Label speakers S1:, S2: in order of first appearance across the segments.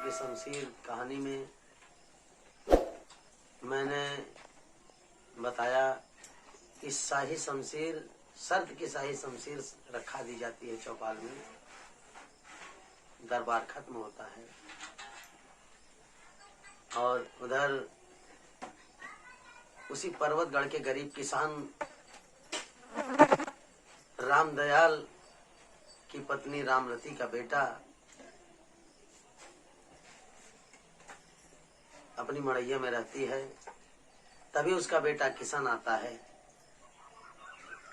S1: की शमशीर कहानी में मैंने बताया कि शाही शमशीर, शर्त की शाही शमशीर रखा दी जाती है चौपाल में, दरबार खत्म होता है और उधर उसी पर्वतगढ़ के गरीब किसान रामदयाल की पत्नी रामरती का बेटा अपनी मड़ैया में रहती है। तभी उसका बेटा किशन आता है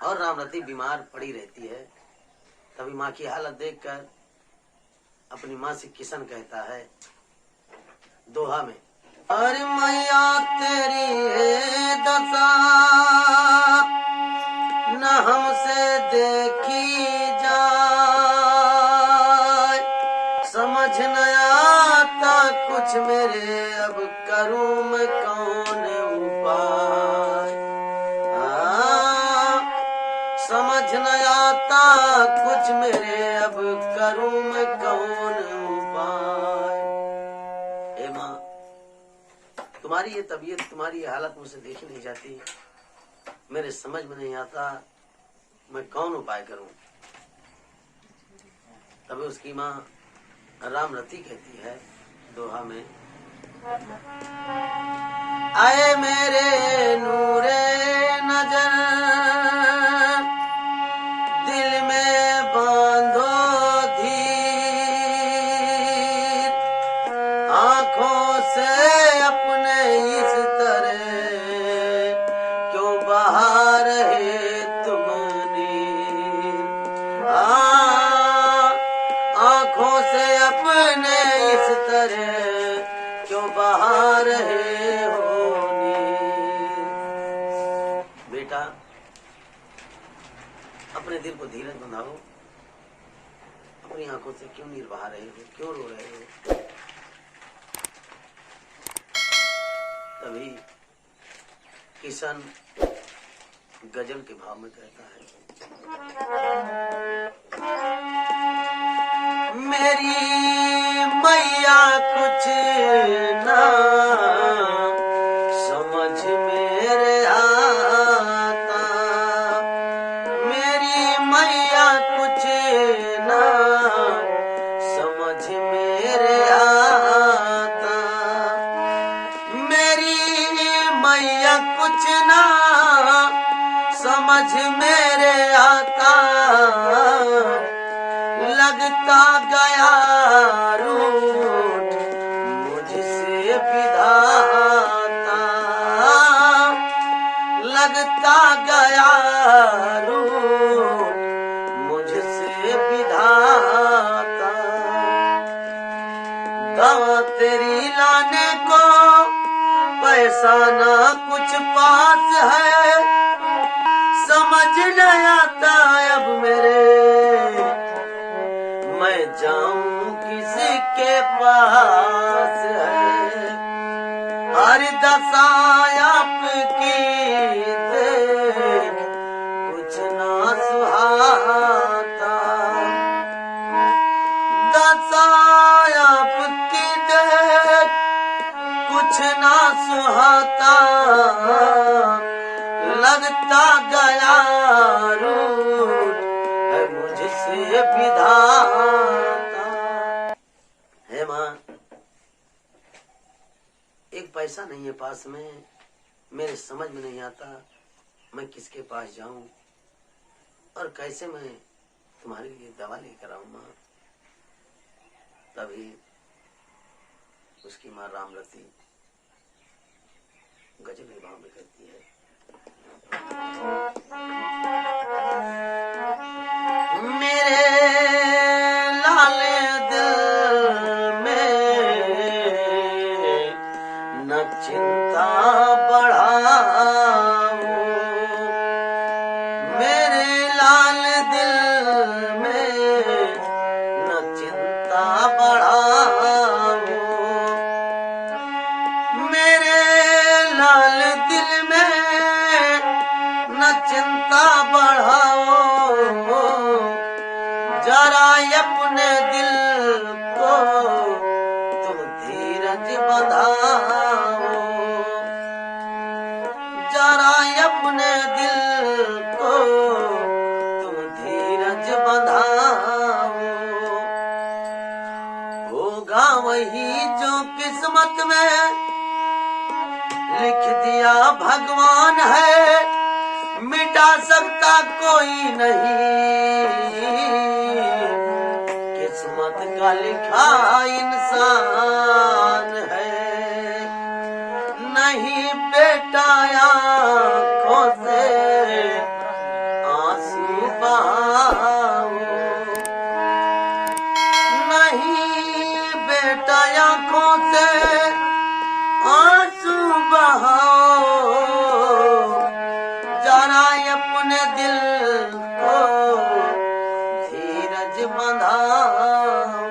S1: और रामरती बीमार पड़ी रहती है। तभी माँ की हालत देखकर अपनी माँ से किशन कहता है दोहा में, अरे मैया तेरी है दशा न हमसे देखी जाए, समझ न आता कुछ मेरे अब करूं मैं कौन उपाय। समझ न आता कुछ मेरे अब करूं मैं कौन उपाय। हे माँ, तुम्हारी ये तबीयत, तुम्हारी ये हालत मुझसे देखी नहीं जाती, मेरे समझ में नहीं आता मैं कौन उपाय करूं। तभी उसकी माँ रामरती कहती है दोहा में, आए मेरे नूरे नजर दिल में बांधो धीर, आंखों से अपने इस तरह क्यों बहा रहे तुम नीर। आंखों से अपने इस तरह क्यों बहा रहे हो नीर। बेटा, अपने दिल को धीरज बंधाओ, अपनी आंखों से क्यों नीर बहा रहे हो, क्यों रो रहे हो। तभी किशन गजल के भाव में कहता है, मेरी मैया कुछ ना समझ मेरे आता, मेरी मैया कुछ ना समझ मेरे आता, मेरी मैया कुछ ना समझ मेरे आता, लगता गया रूठ मुझसे विधाता, लगता गया रूठ मुझसे विधाता। दवा तेरी लाने को पैसा ना कुछ पास है, समझ नहीं आता अब मेरे मैं जाऊं किसके पास है। हर दशा आपकी देख कुछ ना सुहाता, दशा आपकी देख कुछ ना सुहाता, लगता गया रूठ है मुझसे विधाता। हे माँ, एक पैसा नहीं है पास में, मेरे समझ में नहीं आता मैं किसके पास जाऊं और कैसे मैं तुम्हारे लिए दवा लेकर आऊं माँ। तभी उसकी माँ रामरती गजल के भाव में कहती है, मेरे लाल दिल में न चिंता बढ़ाओ, मेरे लाल दिल में न चिंता बढ़ाओ, मेरे लाल दिल में न चिंता धीरज बंधाओ, जरा अपने दिल को तुम धीरज बंधाओ। होगा वही जो किस्मत में लिख दिया भगवान है, मिटा सकता कोई नहीं, किस्मत का लिखा इंसान है। नहीं बेटा आँखों से आंसू बहाओ, नहीं बेटा आँखों से आंसू बहाओ, जरा अपने दिल को धीरज बंधाओ।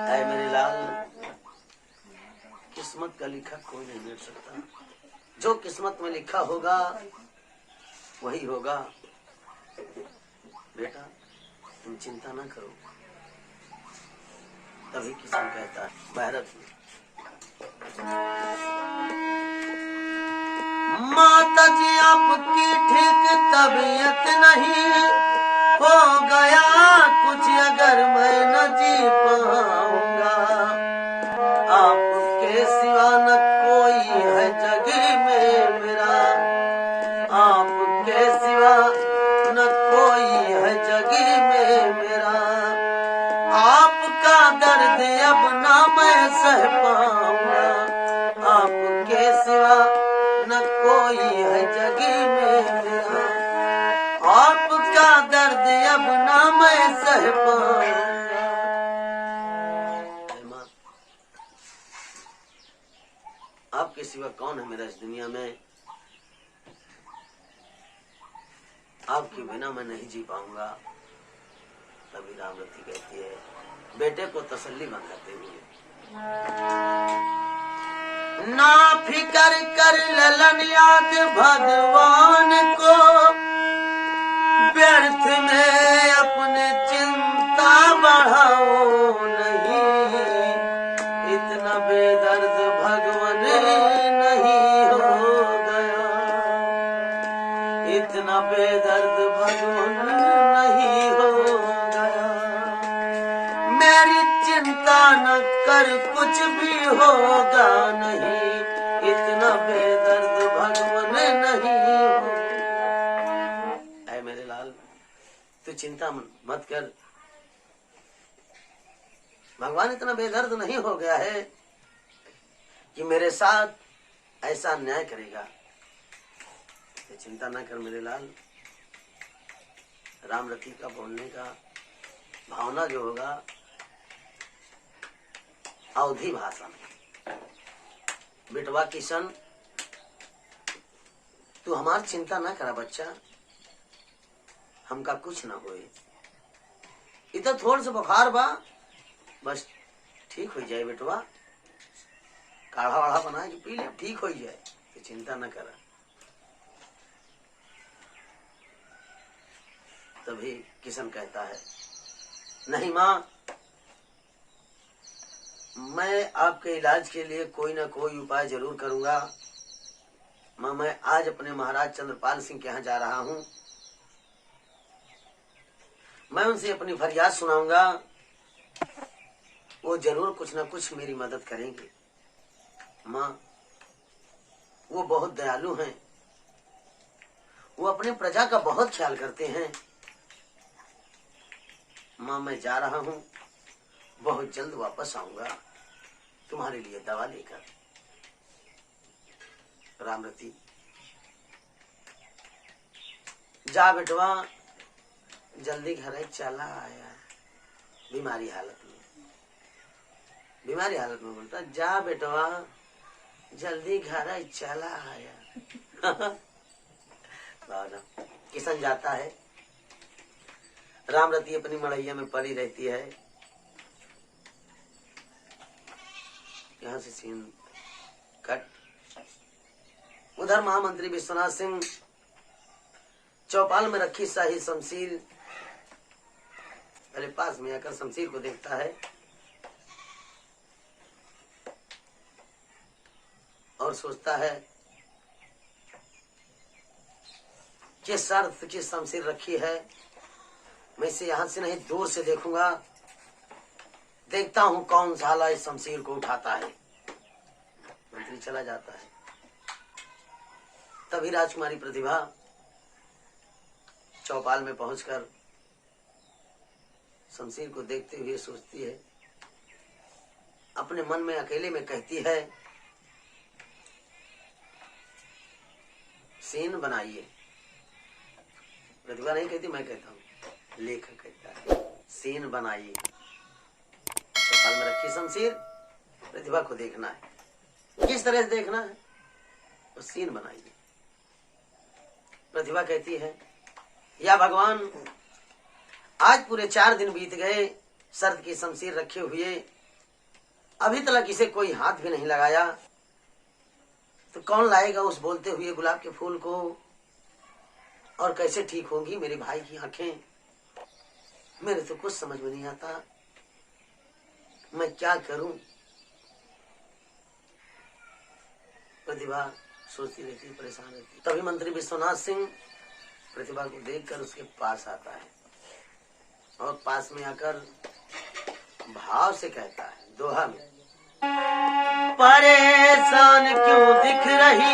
S1: ऐ मेरे लाल, किस्मत का लिखा कोई नहीं मिट सकता, जो किस्मत में लिखा होगा वही होगा। बेटा तुम चिंता ना करो। तभी किसान कहता है भारत में, माता जी आपकी ठीक तबीयत नहीं, हो गया कुछ अगर मैं न जी पाऊंगा, आपके सिवा न कोई है जग में मेरा, आपके सिवा न कोई है जग में मेरा, आपका दर्द अब ना मैं सह पाऊंगा, आपके सिवा न कोई है जग में मेरा, आपका दर्द अब ना मैं सह पाऊंगा। आपके सिवा कौन है मेरा इस दुनिया में, आपके बिना मैं नहीं जी पाऊंगा। तभी रामरती कहती है बेटे को तसल्ली बंधाते हुए, ना फिकर कर ललन याद भगवान को, व्यर्थ में अपने चिंता बढ़ाओ नहीं, इतना बेदर्द भगवान नहीं हो गया, इतना बेदर्द भगवान नहीं हो गया। मेरी चिंता न कर कुछ भी होगा नहीं, इतना बेदर्द भगवान नहीं हो। ऐ मेरे लाल तू चिंता मत कर, भगवान इतना बेदर्द नहीं हो गया है कि मेरे साथ ऐसा अन्याय करेगा। तो चिंता ना कर मेरे लाल। रामरती का बोलने का भावना जो होगा अवधी भाषा में, बेटवा किशन तू हमारी चिंता ना करा बच्चा, हमका कुछ ना होए, इधर थोड़ा सा बुखार बा, बस ठीक हो जाए बेटवा, काढ़ा वाढ़ा बना के पी ले, ठीक हो जाए, तो चिंता न करा। तभी किशन कहता है नहीं माँ, मैं आपके इलाज के लिए कोई ना कोई उपाय जरूर करूंगा। माँ मैं आज अपने महाराज चंद्रपाल सिंह के यहाँ जा रहा हूँ, मैं उनसे अपनी फरियाद सुनाऊंगा, वो जरूर कुछ ना कुछ मेरी मदद करेंगे। माँ वो बहुत दयालु हैं, वो अपने प्रजा का बहुत ख्याल करते हैं। माँ मैं जा रहा हूँ, बहुत जल्द वापस आऊंगा तुम्हारे लिए दवा लेकर। रामरती जा बेटवा, जल्दी घर चला आया, बीमारी हालत में बोलता जा बेटवा जल्दी घर चला आया। किशन जाता है, रामरती अपनी मड़ैया में पड़ी रहती है। यहाँ से सीन कट। उधर महामंत्री विश्वनाथ सिंह चौपाल में रखी शाही शमशीर पहले पास में आकर शमशीर को देखता है। और सोचता है कि शर्त की शमशीर रखी है, मैं इसे यहां से नहीं दूर से देखूंगा, देखता हूं कौन साला इस शमशीर को उठाता है। मंत्री चला जाता है। तभी राजकुमारी प्रतिभा चौपाल में पहुंचकर शमशीर को देखते हुए सोचती है, अपने मन में अकेले में कहती है, सीन बनाइए। प्रतिभा नहीं कहती, मैं कहता हूं, लेखक कहता है, सीन बनाइए। चौपाल में रखी शमशीर, प्रतिभा को देखना है। किस तरह से देखना है? तो सीन बनाइए। प्रतिभा कहती है, या भगवान, आज पूरे 4 दिन बीत गए शर्त की शमशीर रखे हुए, अभी तक इसे कोई हाथ भी नहीं लगाया, तो कौन लाएगा उस बोलते हुए गुलाब के फूल को? और कैसे ठीक होंगी मेरे भाई की आंखें? मेरे तो कुछ समझ में नहीं आता, मैं क्या करूं? प्रतिभा सोचती रहती, परेशान रहती। तभी मंत्री विश्वनाथ सिंह प्रतिभा को देखकर उसके पास आता है और पास में आकर भाव से कहता है, दोहा में, परेशान क्यों दिख रही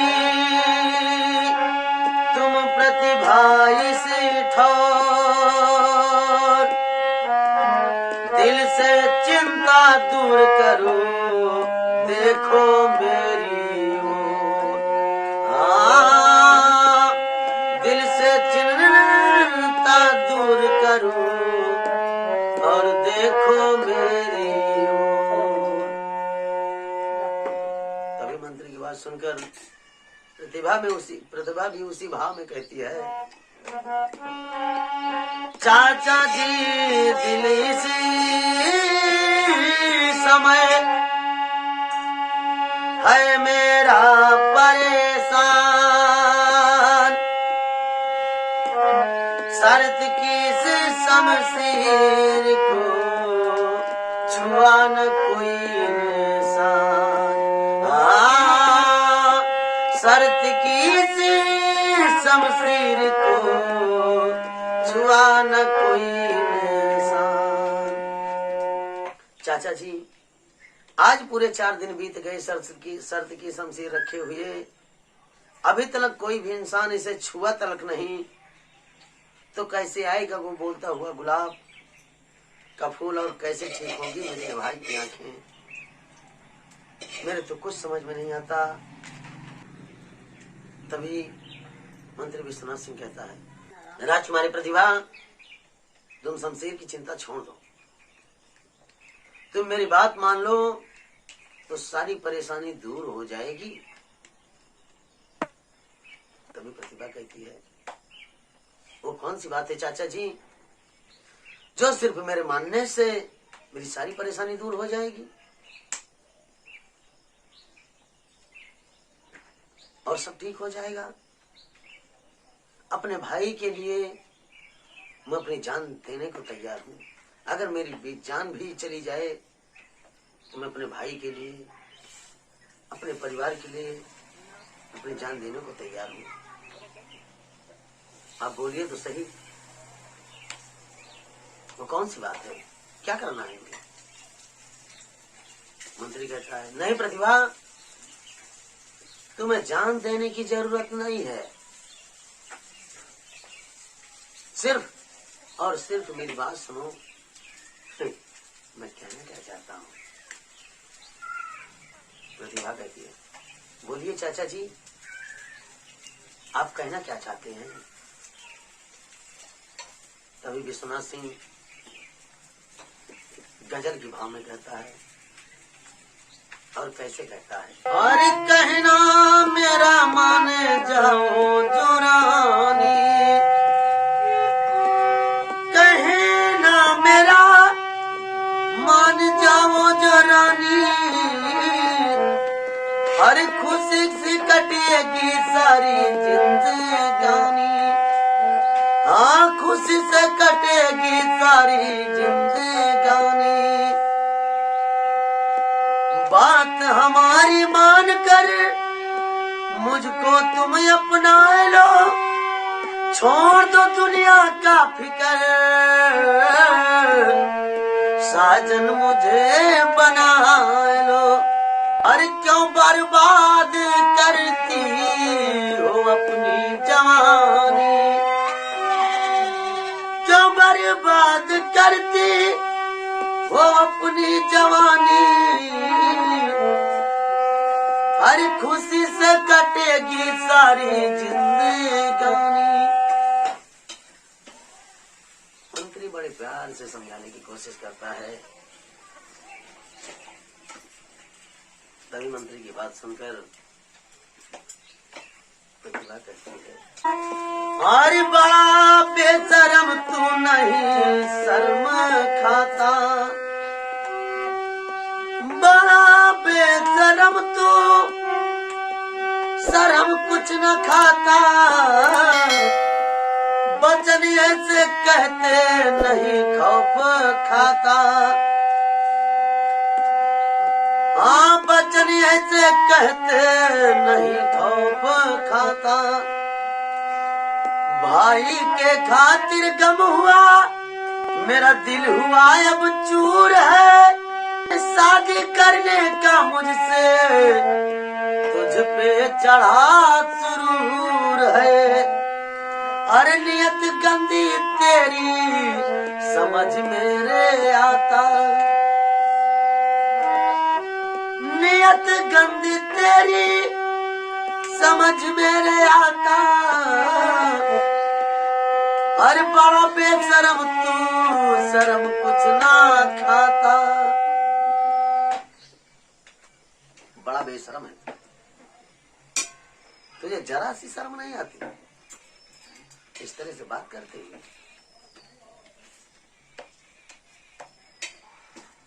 S1: तुम प्रतिभा इस ठोर, दिल से चिंता दूर करो, देखो मेरी ओर। दिल से चिंता दूर करो और देखो मेरी ओर। तभी मंत्री की बात सुनकर प्रतिभा भी उसी भाव में कहती है, चाचा जी दिल इसी समय है मेरा परेशान, शर्त की इस शमशीर को छुआ न कोई इंसान। शर्त की इस शमशीर को छुआ न कोई इंसान। चाचा जी, आज पूरे 4 दिन बीत गए शर्त की शमशीर रखे हुए, अभी तक कोई भी इंसान इसे छुआ तलक नहीं, तो कैसे आएगा वो बोलता हुआ गुलाब का फूल और कैसे ठीक होगी मेरे भाई की आंखें? मेरे तो कुछ समझ में नहीं आता। तभी मंत्री विश्वनाथ सिंह कहता है, राजकुमारी प्रतिभा, तुम शमशीर की चिंता छोड़ दो, तुम मेरी बात मान लो तो सारी परेशानी दूर हो जाएगी। तभी प्रतिभा कहती है, वो कौन सी बात है चाचा जी, जो सिर्फ मेरे मानने से मेरी सारी परेशानी दूर हो जाएगी और सब ठीक हो जाएगा? अपने भाई के लिए मैं अपनी जान देने को तैयार हूं। अगर मेरी जान भी चली जाए तो मैं अपने भाई के लिए, अपने परिवार के लिए अपनी जान देने को तैयार हूं। आप बोलिए तो सही, वो कौन सी बात है, क्या करना है? मंत्री कहता है, नहीं प्रतिभा, तुम्हें जान देने की जरूरत नहीं है, सिर्फ और सिर्फ मेरी बात सुनो। मैं कहना क्या चाहता हूँ? प्रतिभा कहती है, बोलिए चाचा जी, आप कहना क्या चाहते हैं? तभी विश्वनाथ सिंह गजल की भाव में कहता है, और कैसे कहता है, अरे कहना मेरा मान जाओ जो रानी, कहना मेरा मान जाओ जो रानी, हर खुशी से कटेगी सारी जिंदगानी। हाँ, खुशी से कटेगी सारी जिंदगानी। बात हमारी मान कर मुझको तुम अपना लो, छोड़ दो दुनिया का फिकर, साजन मुझे बना लो। अरे क्यों बर्बाद करती हो अपनी जवानी, क्यों बर्बाद करती हो अपनी जवानी, अरे खुशी से कटेगी सारी जिंदगानी। मंत्री बड़े प्यार से समझाने की कोशिश करता है, तभी मंत्री की बात सुनकर प्रतिभा कहती है, अरे बड़ा बेशरम तू नहीं शर्म खाता, बड़ा बेशरम तू शर्म कुछ न खाता, वचन ऐसे कहते नहीं खौफ खाता, हाँ वचन ऐसे कहते नहीं खौफ खाता। भाई के खातिर गम हुआ मेरा दिल हुआ अब चूर है, शादी करने का मुझसे तुझ पे चढ़ा सुरूर है, अरे नियत गंदी तेरी समझ मेरे आता, नियत गंदी तेरी समझ मेरे आता, अरे बड़ा बेशरम तू शर्म कुछ ना खाता, बड़ा बेशरम है, तुझे जरा सी शर्म नहीं आती इस तरह से बात करते हुए।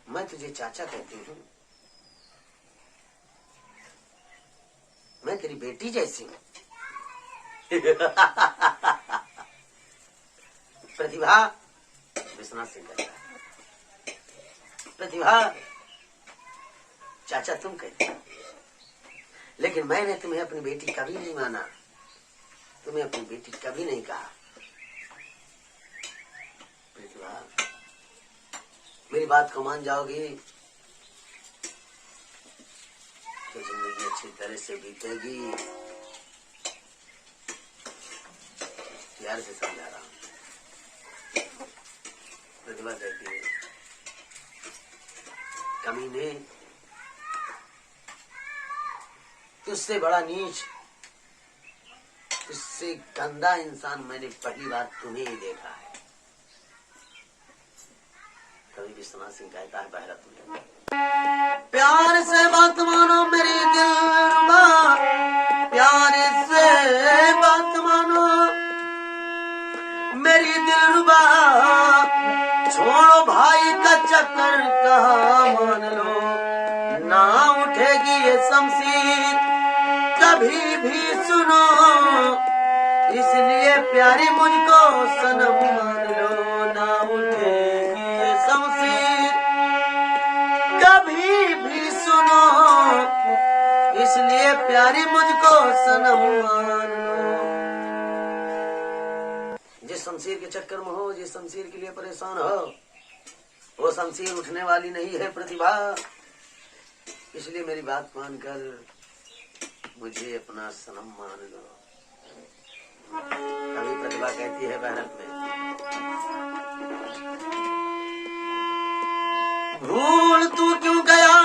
S1: मैं तुझे चाचा कहती हूँ, मैं तेरी बेटी जैसी हूँ। प्रतिभा, विश्वनाथ सिंह कहता है, प्रतिभा चाचा तुम कहते हो, लेकिन मैंने तुम्हें अपनी बेटी कभी नहीं माना, तुम्हें अपनी बेटी कभी नहीं कहा। प्रतिभा मेरी बात को मान जाओगी तो जिंदगी अच्छी तरह से बीतेगी, प्यार से समझा रहा हूं। प्रतिभा कहती है, कमीने तुझसे बड़ा नीच, तुझसे गंदा इंसान मैंने पहली बार तुम्हें ही देखा है। कभी विश्वनाथ सिंह कहता है, बहरा तुम्हें प्यार से बात मानो मेरी दिलरुबा, प्यार से बात मानो मेरी दिलरुबा, छोड़ो भाई का चक्कर कहाँ मान लो, ना उठेगी ये शमशीर कभी भी सुनो, इसलिए प्यारी मुझको सनम मान लो, ना उठेगी ये शमशीर कभी भी सुनो, इसलिए प्यारी मुझको सनम मान लो। जिस शमशीर के चक्कर में हो, जिस शमशीर के लिए परेशान हो, वो शमशीर उठने वाली नहीं है प्रतिभा, इसलिए मेरी बात मानकर मुझे अपना सनम मान लो। कभी प्रतिभा कहती है बहरत में, भूल तू क्यों गया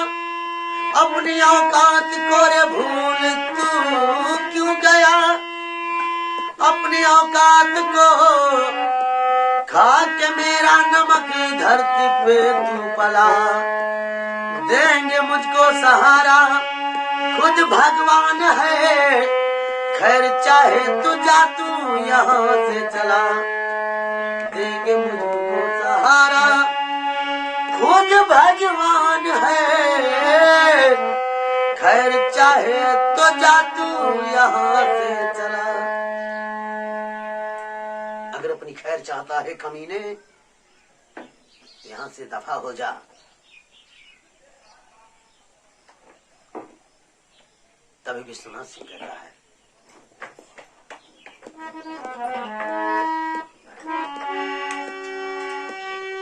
S1: अपनी औकात को, रे भूल तू क्यों गया अपनी औकात को, खा के मेरा नमक धरती पे तू पला, देंगे मुझको सहारा खुद भगवान है, खैर चाहे तू जा तू यहाँ से चला, देंगे मुझको सहारा खुद भगवान है, खैर चाहे तो जा तू यहाँ से चला। अगर अपनी खैर चाहता है कमीने, यहाँ से दफा हो जा। तभी विश्वनाथ सिंह कहता है,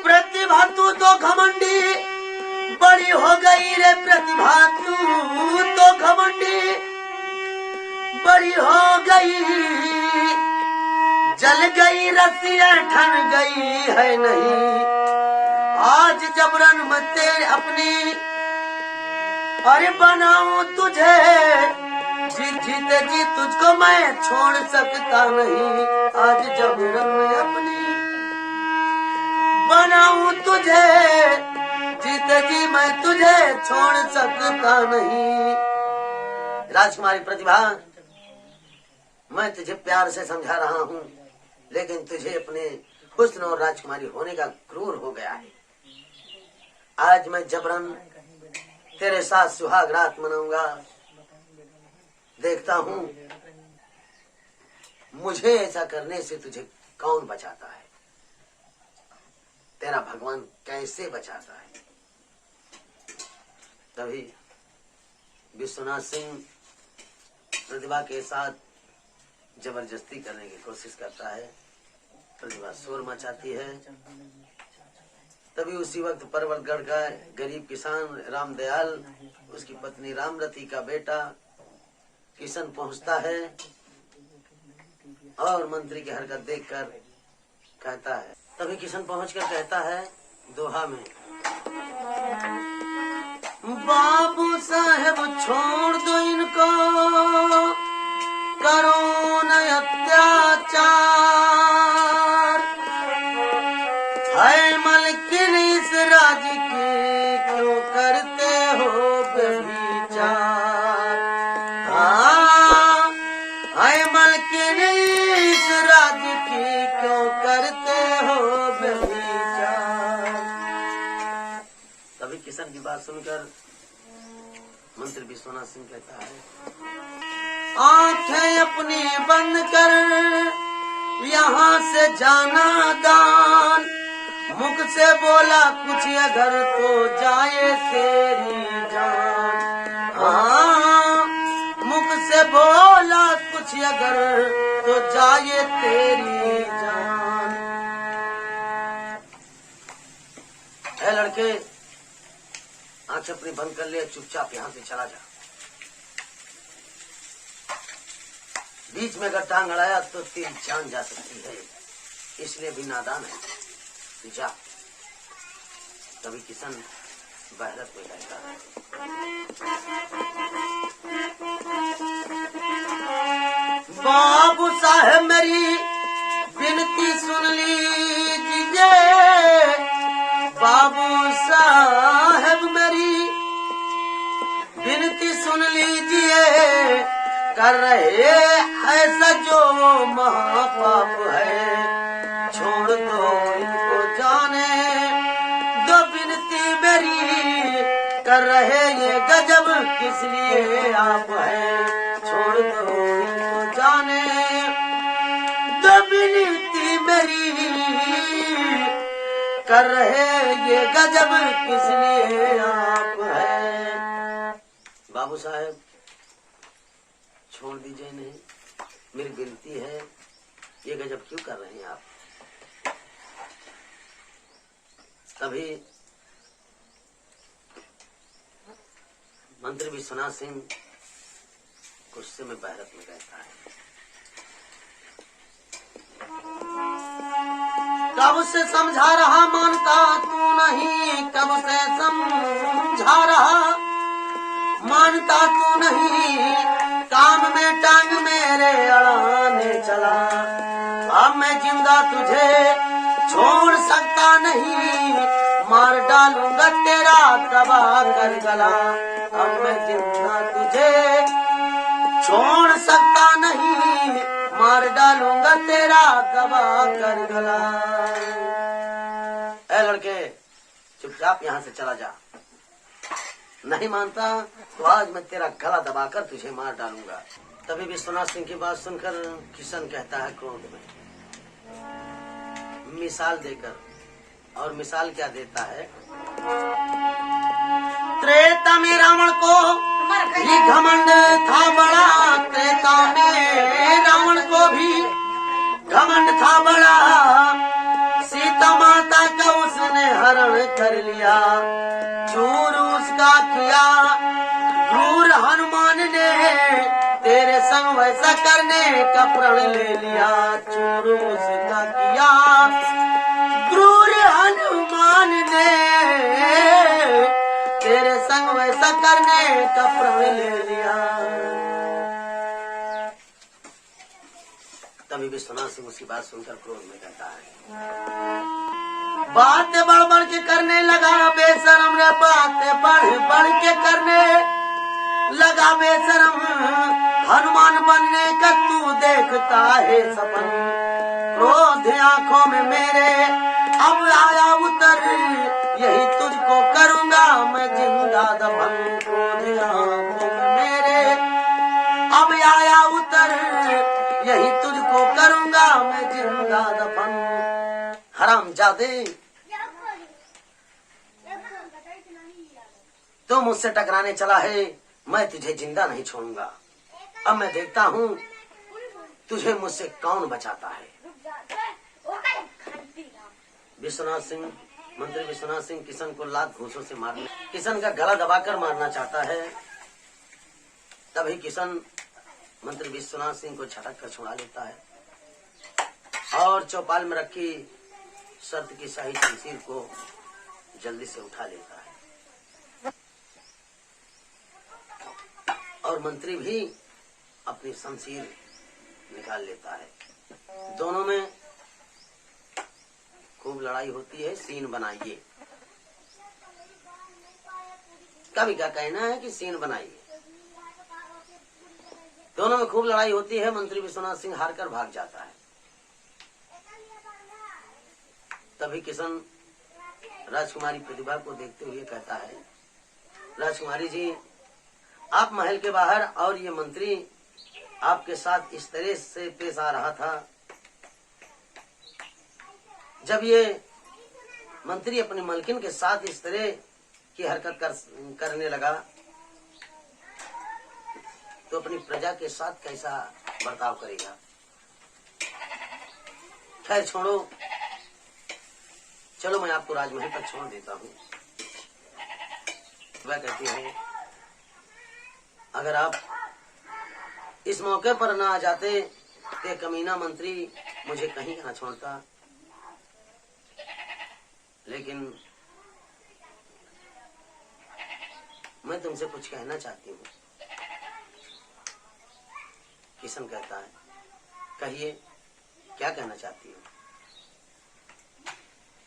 S1: प्रतिभा तू तो घमंडी बड़ी हो गई रे, प्रतिभा तू तो घमंडी बड़ी हो गई, जल गई रस्सियां ठन गई है नहीं, आज जबरन मैं तेरे अपनी अरे बनाऊं तुझे, जीत जीते जी तुझको मैं छोड़ सकता नहीं, आज जबरन मैं अपनी बनाऊं तुझे, जीते जी मैं तुझे छोड़ सकता नहीं। राजकुमारी प्रतिभा, मैं तुझे प्यार से समझा रहा हूँ, लेकिन तुझे अपने हुस्न और राजकुमारी होने का क्रूर हो गया है। आज मैं जबरन तेरे साथ सुहाग रात मनाऊंगा। देखता हूँ मुझे ऐसा करने से तुझे कौन बचाता है, तेरा भगवान कैसे बचाता है। तभी विश्वनाथ सिंह प्रतिभा के साथ जबरदस्ती करने की कोशिश करता है। प्रतिभा शोर मचाती है। तभी उसी वक्त पर्वतगढ़ का गरीब किसान रामदयाल, उसकी पत्नी रामरती का बेटा किशन पहुंचता है और मंत्री की हरकत देखकर कहता है। तभी किशन पहुंचकर कहता है दोहा में, बाबू साहेब छोड़ दो इनको, करो न अत्याचार, है मलकिन इस राज की क्यों करते हो व्यभिचार, हाँ है मलकिन इस राज की क्यों करते हो व्यभिचार। तभी किशन की बात सुनकर मंत्री विश्वनाथ सिंह कहता है, आंखें अपनी बंद कर यहाँ से जाना दान, मुख से बोला कुछ अगर तो जाए तेरी जान, हाँ मुख से बोला कुछ अगर तो जाए तेरी जान। है लड़के, आंखें अपनी बंद कर ले, चुपचाप यहाँ से चला जा। बीच में अगर टांग अड़ाया तो तेरी जान जा सकती है, इसलिए भी नादान है, तू जा। तभी किशन बहरत में कहता है, बाबू साहब मेरी विनती सुन लीजिए, बाबू साहब मेरी विनती सुन लीजिए, कर रहे ऐसा जो महापाप है, छोड़ दो इनको जाने दो विनती मेरी, कर रहे ये गजब किस लिए आप है, छोड़ दो इनको जाने दो विनती मेरी, कर रहे ये गजब किस लिए आप है। बाबू साहब छोड़ दीजिए नहीं, मेरी विनती है, ये गजब क्यों कर रहे हैं आप। तभी मंत्री विश्वनाथ सिंह गुस्से में बहरत में कहता है, कब से समझा रहा मानता तू नहीं, कब से समझा रहा मानता तू नहीं, काम में टांग मेरे अड़ाने चला, अब मैं जिंदा तुझे छोड़ सकता नहीं, मार डालूंगा तेरा तबाह कर गला, अब मैं जिंदा तुझे छोड़ सकता नहीं, मार डालूंगा तेरा तबाह कर गला। ए लड़के, चुपचाप यहाँ से चला जा, नहीं मानता तो आज मैं तेरा गला दबाकर तुझे मार डालूंगा। तभी विश्वनाथ सिंह की बात सुनकर किशन कहता है क्रोध में, मिसाल देकर, और मिसाल क्या देता है, त्रेता में रावण को ये घमंड था बड़ा, त्रेता में रावण को भी घमंड था बड़ा, सीता माता का उसने हरण कर लिया, चूर उसका किया क्रूर हनुमान ने, तेरे संग वैसा करने का प्रण ले लिया, चूर उसका किया क्रूर हनुमान ने, तेरे संग वैसा करने का प्रण ले लिया। तभी विश्वनाथ सिंह उसकी बात सुनकर क्रोध में कहता है, बातें बढ़ बढ़ के करने लगा बेशरम रे, बातें बढ़ बढ़ के करने लगा बेशरम, हनुमान बनने का तू देखता है सपन, क्रोध आंखों में मेरे अब आया उतर, यही तुझको करूंगा मैं जिंदा दफन, क्रोध आंखों में मेरे अब आया उतर, यही तुझको करूंगा मैं जिंदा दफन। हरामजादे, तू मुझसे टकराने चला है, मैं तुझे जिंदा नहीं छोड़ूंगा। अब मैं देखता हूँ तुझे मुझसे कौन बचाता है। विश्वनाथ सिंह, मंत्री विश्वनाथ सिंह किशन को लात घूंसों से मारने, किशन का गला दबाकर मारना चाहता है। तभी किशन मंत्री विश्वनाथ सिंह को झटक कर छुड़ा लेता है और चौपाल में रखी शर्त की शाही शमशीर को जल्दी से उठा लेता है, और मंत्री भी अपनी शमशीर निकाल लेता है। दोनों में खूब लड़ाई होती है। सीन बनाइए, कभी का कहना है कि सीन बनाइए। दोनों में खूब लड़ाई होती है। मंत्री विश्वनाथ सिंह हारकर भाग जाता है। तभी किशन राजकुमारी प्रतिभा को देखते हुए कहता है, राजकुमारी जी, आप महल के बाहर और ये मंत्री आपके साथ इस तरह से पेश आ रहा था। जब ये मंत्री अपनी मलकिन के साथ इस तरह की हरकत करने लगा तो अपनी प्रजा के साथ कैसा बर्ताव करेगा। खैर छोड़ो, चलो मैं आपको राजमहल तक छोड़ देता हूँ। वह कहती है, अगर आप इस मौके पर ना आ जाते तो कमीना मंत्री मुझे कहीं ना छोड़ता, लेकिन मैं तुमसे कुछ कहना चाहती हूँ। किशन कहता है, कहिए क्या कहना चाहती हो।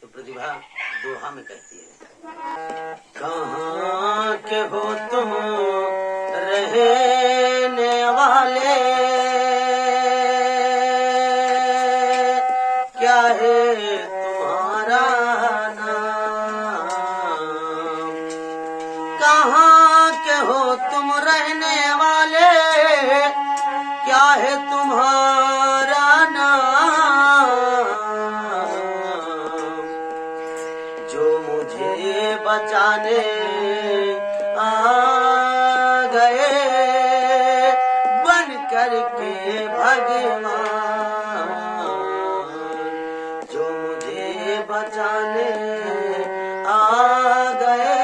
S1: तो प्रतिभा दोहा में कहती है, कहाँ के हो तुम रहने वाले, क्या है तुम्हारा नाम, कहाँ के हो तुम रहने वाले, क्या है तुम्हारा नाम, जो मुझे बचाने आ गए बन करके भगवान, जो मुझे बचाने आ गए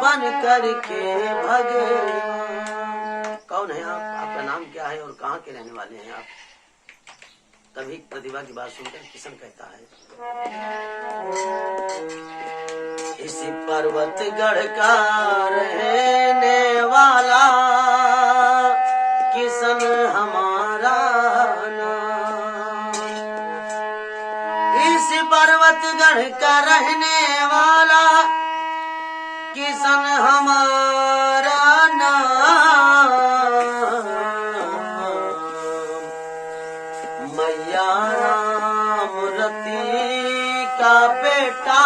S1: बन करके भगवान। कौन है आप? आपका नाम क्या है और कहाँ के रहने वाले हैं आप? तभी प्रतिभा की बात सुनकर किशन कहता है, इसी पर्वतगढ़ का रहने वाला किशन हमारा नाम, इसी पर्वतगढ़ का रहने वाला किशन हमारा नाम, मैया राम रति का बेटा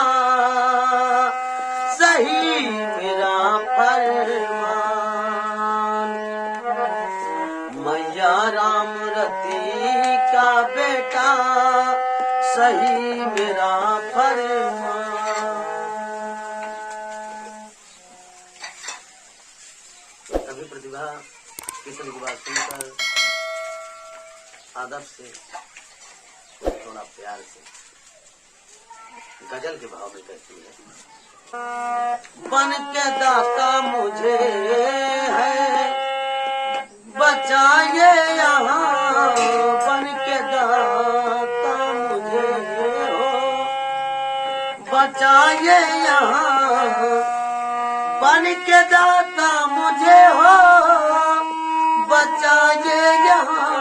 S1: सही मेरा फरमान, मैया राम रति का बेटा सही मेरा फरमान। तभी प्रतिभा किशन की बात सुनकर आदर से बड़ा प्यार से गजल के भाव में कहती है, बन के दाता मुझे है बचाइए यहाँ, बन के दाता मुझे हो बचाइए यहाँ, बन के दाता मुझे हो बचाइए यहाँ,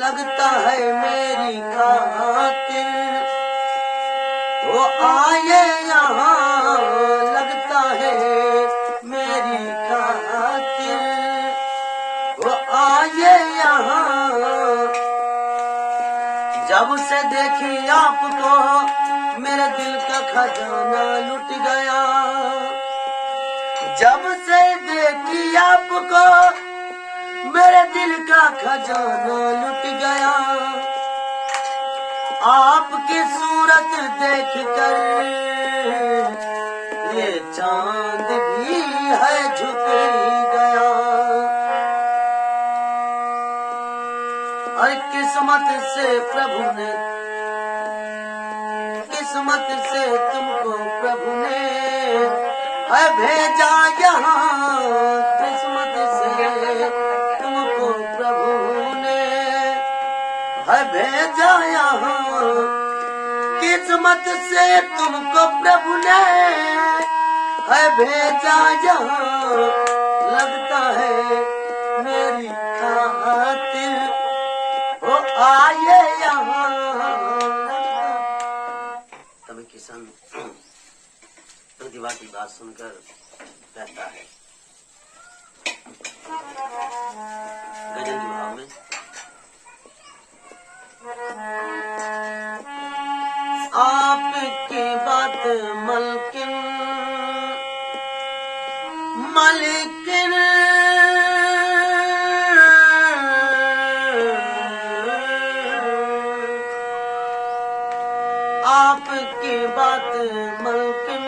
S1: लगता है मेरी खातिर वो आए यहाँ, लगता है मेरी खातिर वो आए यहाँ। जब से देखी आपको मेरे दिल का खजाना लुट गया, जब से देखी आपको मेरे दिल का खजाना लुट गया। आपकी सूरत देखकर ये चांद भी है झुक गया। और किस्मत से प्रभु ने, किस्मत से तुमको प्रभु ने है भेजा यहाँ, किस्मत से तुमको प्रभु ने है भेजा यहाँ, किस्मत से तुमको प्रभु ने है भेजा यहाँ, लगता है मेरी खातिर वो आए यहाँ। तभी किसान प्रतिभा की बात सुनकर कहता है गजल के भाव में, आपकी बात मलकिन मलकिन आपकी बात मलकिन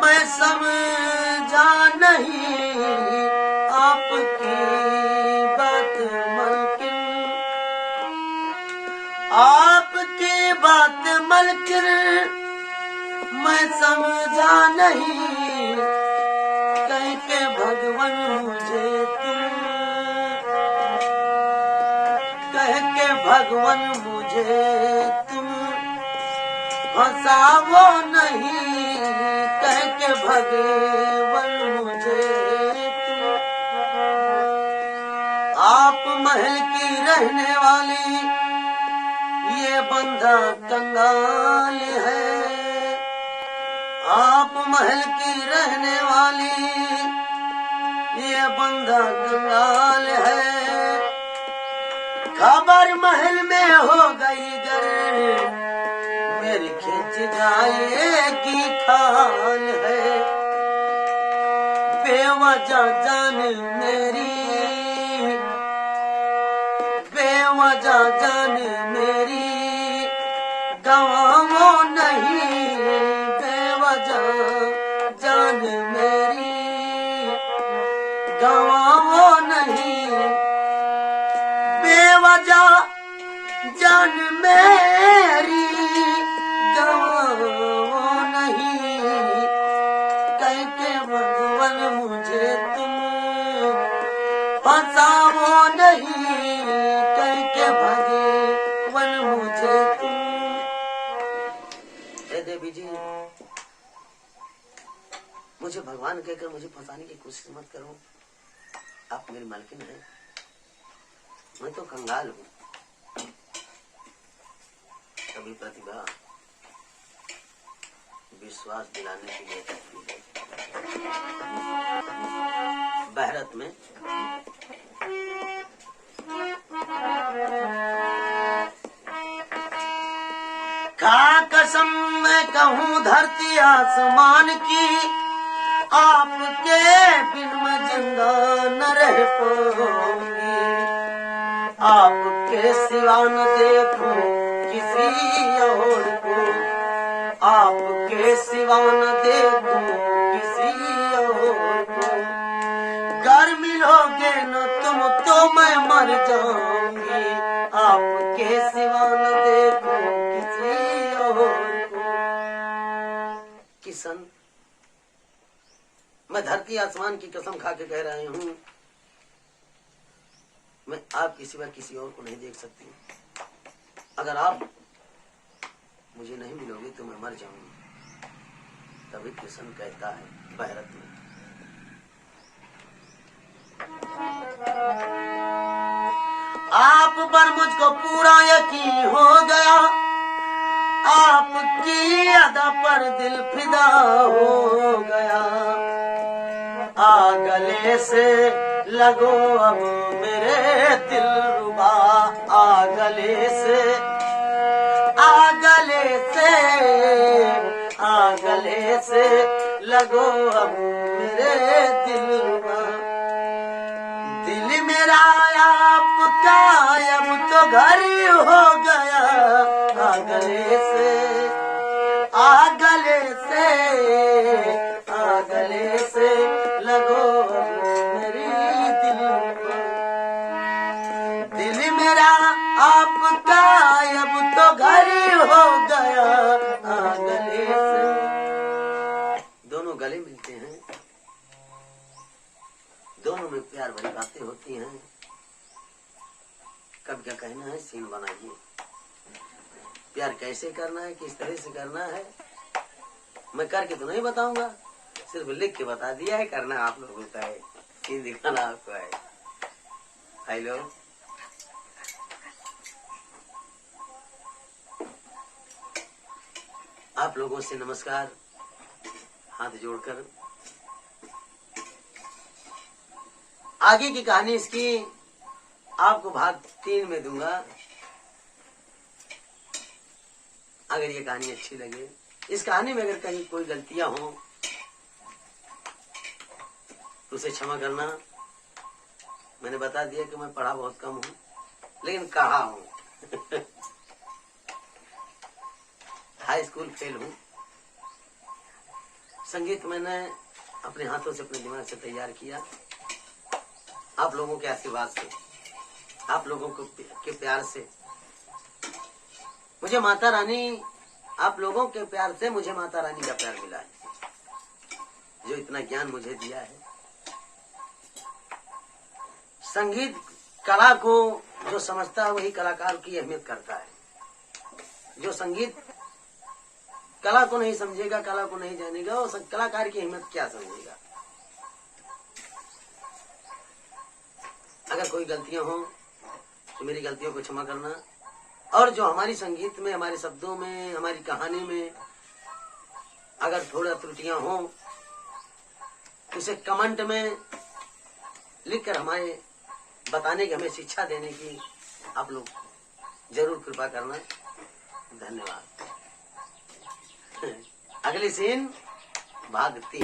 S1: मैं समझा नहीं, आपकी बात मलकिन, आपकी बात मलकिन मैं समझा नहीं, कह के भगवान मुझे तुम, कह के भगवान मुझे तुम फंसावो नहीं, कह के भगवान मुझे तुम। आप महल की रहने वाली ये बंदा कंगाल है, आप महल की रहने वाली ये बंदा कंगाल है। खबर महल में हो गई गर मेरी खिंच जाएगी खाल है, बेवजह जान मेरी, बेवजह जान मेरी गवाओ नहीं, बेवजह जान मेरी गवाओ नहीं, बेवजह जान मेरी गवाओ नहीं, कह के भगवान मुझे तुम फंसाओ नहीं, कह के भगवान मुझे तुम। हे देवी जी, मुझे भगवान कहकर मुझे फंसाने की कोशिश मत करो, आप मेरी मालकिन हैं, मैं तो कंगाल हूँ। कभी प्रतिभा विश्वास दिलाने के लिए कहती है बहरत में, का कसम मैं कहूँ धरती आसमान की, आपके बिन मैं जिंदा न रह पाऊंगी, आपके सिवा न देखूं किसी और को, आपके सिवा न देखूं किसी और को, गर मिलोगे न तुम तो मैं मर जाऊंगी, आपके मैं धरती आसमान की कसम खा के कह रही हूँ, मैं आपके सिवा किसी और को नहीं देख सकती। अगर आप मुझे नहीं मिलोगे तो मैं मर जाऊंगी। तभी कृष्ण कहता है भारत में, आप पर मुझको पूरा यकीन हो गया, आपकी अदा पर दिल फिदा हो गया। आ गले से लगो अब मेरे दिल रुबा, आ गले से, आ गले से, आ गले से लगो अब मेरे दिल रुबा। दिल मेरा आपका अब तो घर हो गया, आ गले से, आ गले से, आ गले से लगो मेरी दिल रुबा। दिल मेरा आपका अब तो घर हो गया, आ गले से। दोनों गले मिलते हैं, दोनों में प्यार भरी बातें होती हैं। कब क्या कहना है सीन बनाइए। प्यार कैसे करना है, किस तरह से करना है, मैं करके तो नहीं बताऊंगा, सिर्फ लिख के बता दिया है। करना आप लोग होता है, सीन दिखाना आपको है। हेलो, आप लोगों से नमस्कार, हाथ जोड़कर। आगे की कहानी इसकी आपको भाग 3 में दूंगा। अगर ये कहानी अच्छी लगे, इस कहानी में अगर कहीं कोई गलतियां हो तो उसे क्षमा करना। मैंने बता दिया कि मैं पढ़ा बहुत कम हूं, लेकिन कहा हूं। हाई स्कूल फेल हूं। संगीत मैंने अपने हाथों से, अपने दिमाग से तैयार किया। आप लोगों के आशीर्वाद से, आप लोगों के प्यार से मुझे माता रानी, आप लोगों के प्यार से मुझे माता रानी का प्यार मिला है, जो इतना ज्ञान मुझे दिया है। संगीत कला को जो समझता है वही कलाकार की अहमियत करता है। जो संगीत कला को नहीं समझेगा, कला को नहीं जानेगा, वो कलाकार की अहमियत क्या समझेगा। अगर कोई गलतियां हो तो मेरी गलतियों को क्षमा करना। और जो हमारी संगीत में, हमारे शब्दों में, हमारी कहानी में अगर थोड़ा त्रुटियां हो, उसे कमेंट में लिखकर हमें बताने की, हमें शिक्षा देने की आप लोग जरूर कृपा करना। धन्यवाद। अगली सीन भाग 3।